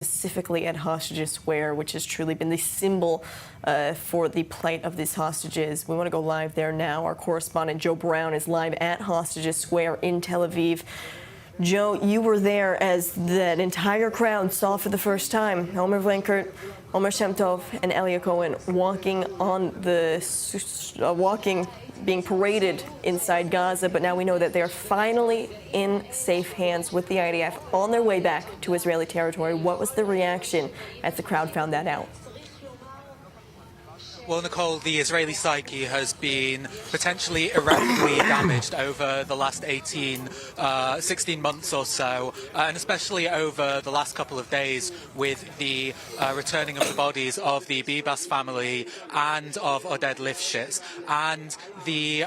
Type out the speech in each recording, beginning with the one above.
Specifically at Hostages Square, which has truly been the symbol for the plight of these hostages. We want to go live there now. Our correspondent Joe Brown is live at Hostages Square in Tel Aviv. Joe, you were there as that entire crowd saw for the first time Omer Vlankert, Omer Shem Tov, and Elia Cohen being paraded inside Gaza, but now we know that they're finally in safe hands with the IDF on their way back to Israeli territory. What was the reaction as the crowd found that out? Well, Nicole, the Israeli psyche has been potentially irreparably damaged over the last 16 months or so, and especially over the last couple of days with the returning of the bodies of the Bibas family and of Oded Lifshitz. And the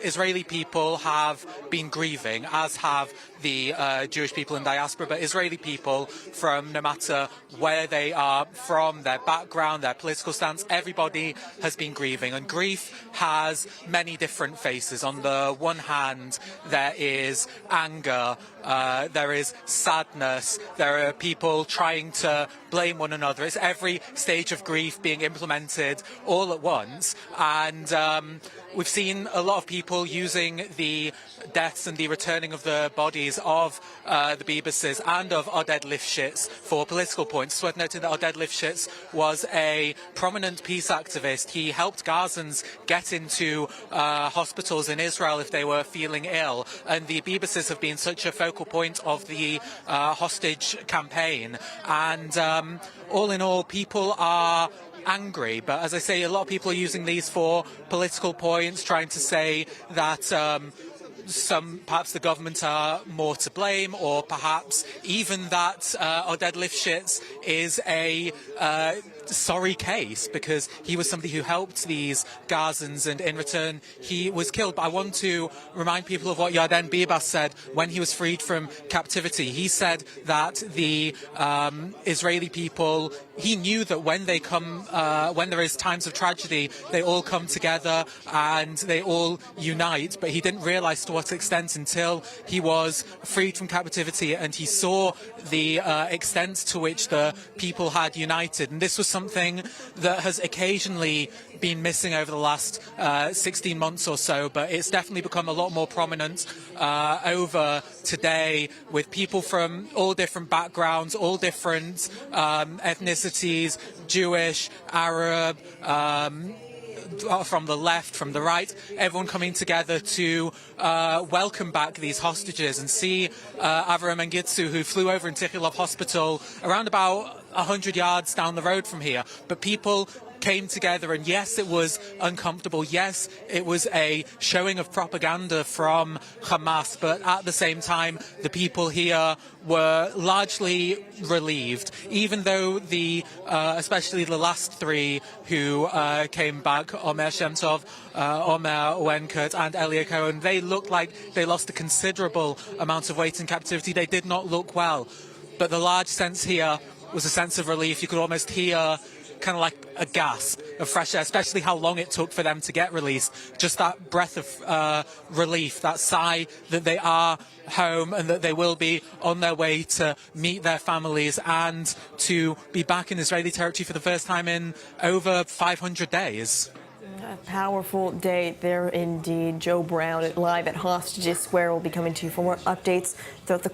Israeli people have been grieving, as have the Jewish people in diaspora, but Israeli people, from no matter where they are from, their background, their political stance, everybody has been grieving. And grief has many different faces. On the one hand, there is anger, there is sadness, there are people trying to blame one another. It's every stage of grief being implemented all at once. And we've seen a lot of people using the deaths and the returning of the bodies of the Bibases and of Oded Lifshitz for political points. It's worth noting that Oded Lifshitz was a prominent peace activist. He helped Gazans get into hospitals in Israel if they were feeling ill, and the Bibases have been such a focal point of the hostage campaign. And all in all, people are angry, but as I say, a lot of people are using these for political points, trying to say that perhaps the government are more to blame, or perhaps even that Oded Lifshitz is a sorry case because he was somebody who helped these Gazans and in return he was killed. But I want to remind people of what Yarden Bibas said when he was freed from captivity. He said that the Israeli people, he knew that when they come, when there is times of tragedy, they all come together and they all unite, but he didn't realize to what extent until he was freed from captivity and he saw the extent to which the people had united. And this was something that has occasionally been missing over the last 16 months or so, but it's definitely become a lot more prominent over today, with people from all different backgrounds, all different ethnicities, Jewish, Arab, from the left, from the right, everyone coming together to welcome back these hostages. And see Avram and Gitsu, who flew over in Tichilov Hospital around about 100 yards down the road from here. But people came together, and yes, it was uncomfortable. Yes, it was a showing of propaganda from Hamas, but at the same time, the people here were largely relieved, even though especially the last three who came back, Omer Shem Tov, Omer Vlankert, and Elia Cohen, they looked like they lost a considerable amount of weight in captivity. They did not look well, but the large sense here was a sense of relief. You could almost hear kind of like a gasp of fresh air, especially how long it took for them to get released. Just that breath of relief, that sigh that they are home and that they will be on their way to meet their families and to be back in Israeli territory for the first time in over 500 days. A powerful day there indeed. Joe Brown live at Hostages Square will be coming to you for more updates throughout the